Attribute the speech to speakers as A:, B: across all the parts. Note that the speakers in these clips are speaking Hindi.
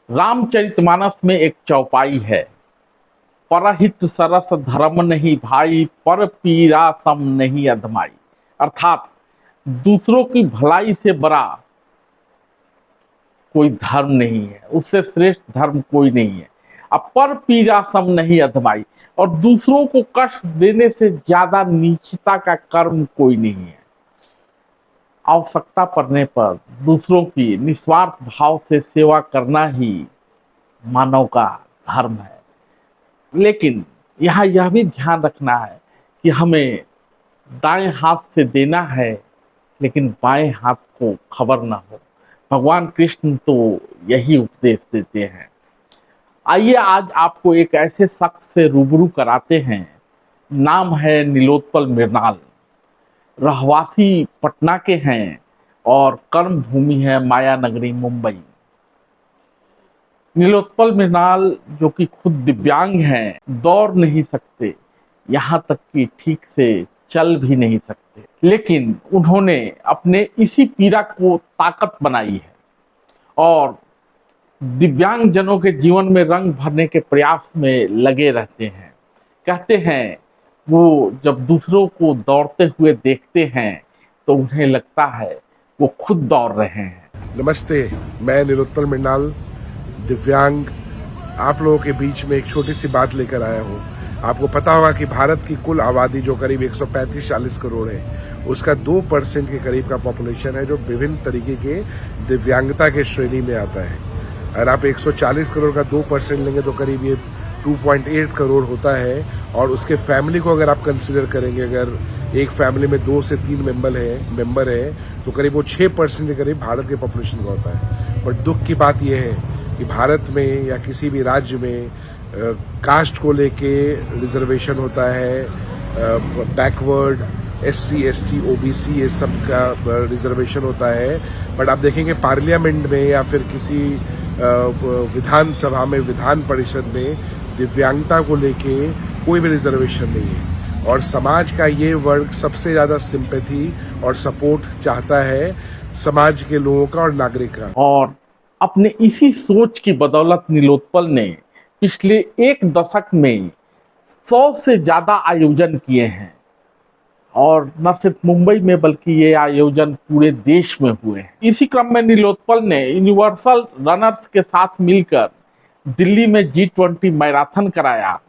A: रामचरितमानस में एक चौपाई है, परहित सरस धर्म नहीं भाई, पर पीरा सम नहीं अधमाई। अर्थात दूसरों की भलाई से बड़ा कोई धर्म नहीं है, उससे श्रेष्ठ धर्म कोई नहीं है। अब पर पीरा सम नहीं अधमाई, और दूसरों को कष्ट देने से ज्यादा नीचता का कर्म कोई नहीं है। आवश्यकता पड़ने पर दूसरों की निस्वार्थ भाव से सेवा करना ही मानव का धर्म है। लेकिन यहाँ यह भी ध्यान रखना है कि हमें दाएं हाथ से देना है, लेकिन बाएं हाथ को खबर ना हो। भगवान कृष्ण तो यही उपदेश देते हैं। आइए आज आपको एक ऐसे शख्स से रूबरू कराते हैं। नाम है नीलोत्पल मृणाल, रहवासी पटना के हैं और कर्म भूमि है माया नगरी मुंबई। नीलोत्पल मृणाल जो कि खुद दिव्यांग हैं, दौड़ नहीं सकते, यहाँ तक कि ठीक से चल भी नहीं सकते, लेकिन उन्होंने अपने इसी पीड़ा को ताकत बनाई है और दिव्यांग जनों के जीवन में रंग भरने के प्रयास में लगे रहते हैं। कहते हैं वो जब दूसरों को दौड़ते हुए देखते हैं तो उन्हें लगता है वो खुद दौड़ रहे हैं।
B: नमस्ते, मैं नीलोत्पल मृणाल, दिव्यांग, आप लोगों के बीच में एक छोटी सी बात लेकर आया हूँ। आपको पता होगा कि भारत की कुल आबादी जो करीब 135-40 करोड़ है, उसका 2% के करीब का पॉपुलेशन है जो विभिन्न तरीके के दिव्यांगता के श्रेणी में आता है। अगर आप 140 करोड़ का 2% लेंगे तो करीब ये 2.8 करोड़ होता है। और उसके फैमिली को अगर आप कंसिडर करेंगे, अगर एक फैमिली में 2 से 3 मेंबर है तो करीब वो 6% के करीब भारत के पॉपुलेशन का होता है। पर दुख की बात यह है कि भारत में या किसी भी राज्य में कास्ट को लेके रिजर्वेशन होता है, बैकवर्ड, SC, ST, OBC ये सब का रिजर्वेशन होता है। बट आप देखेंगे पार्लियामेंट में या फिर किसी विधानसभा में, विधान परिषद में दिव्यांगता को लेके कोई भी रिजर्वेशन नहीं है। और समाज का ये वर्ग सबसे ज्यादा सिंपैथी और सपोर्ट चाहता है समाज के लोगों का और नागरिक का।
A: और अपने इसी सोच की बदौलत नीलोत्पल ने पिछले 1 दशक में 100 से ज्यादा आयोजन किए हैं, और न सिर्फ मुंबई में बल्कि ये आयोजन पूरे देश में हुए हैं। इसी क्रम में नीलोत्पल ने यूनिवर्सल रनर्स के साथ मिलकर दिल्ली में G20 मैराथन कराया।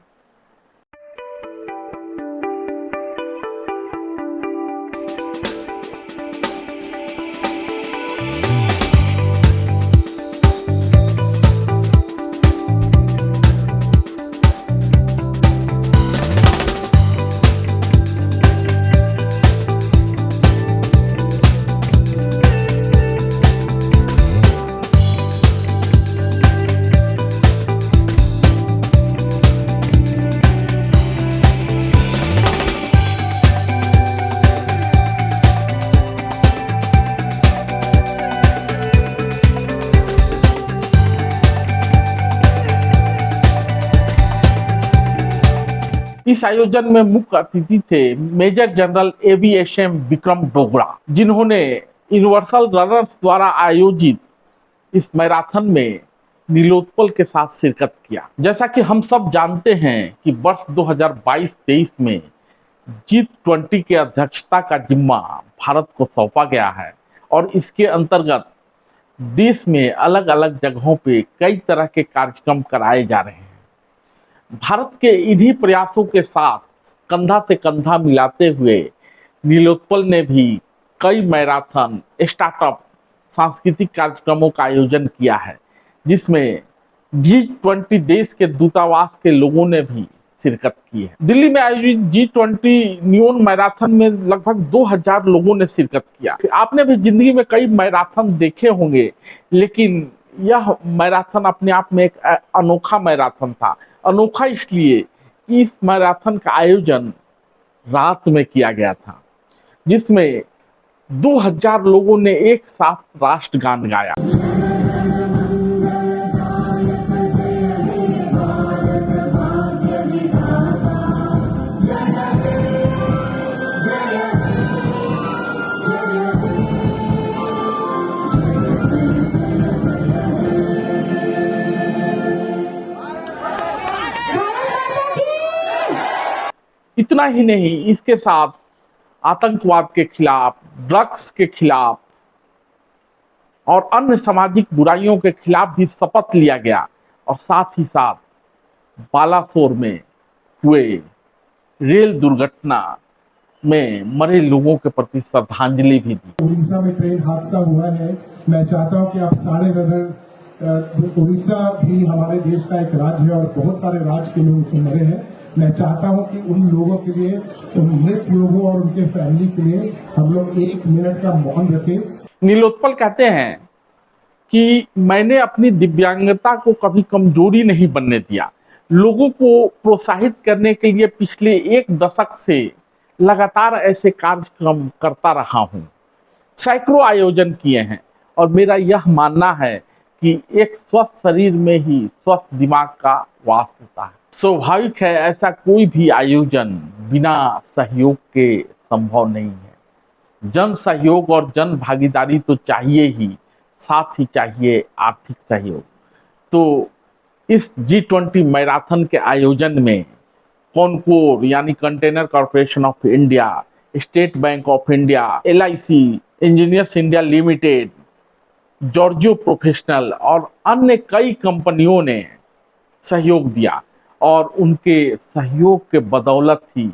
A: इस आयोजन में मुख्य अतिथि थे major general AVSM Vikram Dogra, जिन्होंने यूनिवर्सल रनर्स द्वारा आयोजित इस मैराथन में नीलोत्पल के साथ शिरकत किया। जैसा कि हम सब जानते हैं कि वर्ष 2022-23 में G20 के अध्यक्षता का जिम्मा भारत को सौंपा गया है और इसके अंतर्गत देश में अलग अलग जगहों पे कई तरह के कार्यक्रम कराए जा रहे हैं। भारत के इन्हीं प्रयासों के साथ कंधा से कंधा मिलाते हुए नीलोत्पल ने भी कई मैराथन, स्टार्टअप, सांस्कृतिक कार्यक्रमों का आयोजन किया है, जिसमें G20 देश के दूतावास के लोगों ने भी शिरकत की है। दिल्ली में आयोजित G20 न्यून मैराथन में लगभग 2000 लोगों ने शिरकत किया। आपने भी जिंदगी में कई मैराथन देखे होंगे, लेकिन यह मैराथन अपने आप में एक अनोखा मैराथन था। अनोखा इसलिए कि इस मैराथन का आयोजन रात में किया गया था, जिसमें 2000 लोगों ने एक साथ राष्ट्रगान गाया। इतना ही नहीं, इसके साथ आतंकवाद के खिलाफ, ड्रग्स के खिलाफ और अन्य सामाजिक बुराइयों के खिलाफ भी शपथ लिया गया और साथ ही साथ बालासोर में हुए रेल दुर्घटना में मरे लोगों के प्रति श्रद्धांजलि भी दी।
C: उड़ीसा में ट्रेन हादसा हुआ है। मैं चाहता हूं कि आप सारे नगर, उड़ीसा भी हमारे देश का एक राज्य है और बहुत सारे राज्य के लोग उसमें मरे हैं। मैं चाहता हूं कि उन लोगों के लिए, उन मृत लोगों और उनके फैमिली के लिए हम लोग 1 मिनट का मौन रखें।
A: नीलोत्पल कहते हैं कि मैंने अपनी दिव्यांगता को कभी कमजोरी नहीं बनने दिया। लोगों को प्रोत्साहित करने के लिए पिछले 1 दशक से लगातार ऐसे कार्यक्रम करता रहा हूं। सैकड़ों आयोजन किए हैं और मेरा यह मानना है कि एक स्वस्थ शरीर में ही स्वस्थ दिमाग का वास होता है। स्वाभाविक है, ऐसा कोई भी आयोजन बिना सहयोग के संभव नहीं है। जन सहयोग और जन भागीदारी तो चाहिए ही, साथ ही चाहिए आर्थिक सहयोग। तो इस G20 मैराथन के आयोजन में कॉनकोर यानी container corporation of India, state bank of India, LIC, engineers India limited, Giorgio professional और अन्य कई कंपनियों ने सहयोग दिया और उनके सहयोग के बदौलत ही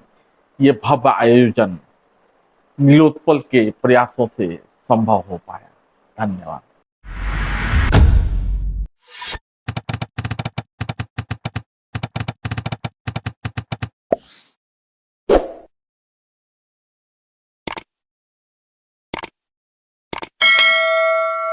A: ये भव्य आयोजन नीलोत्पल के प्रयासों से संभव हो पाया। धन्यवाद।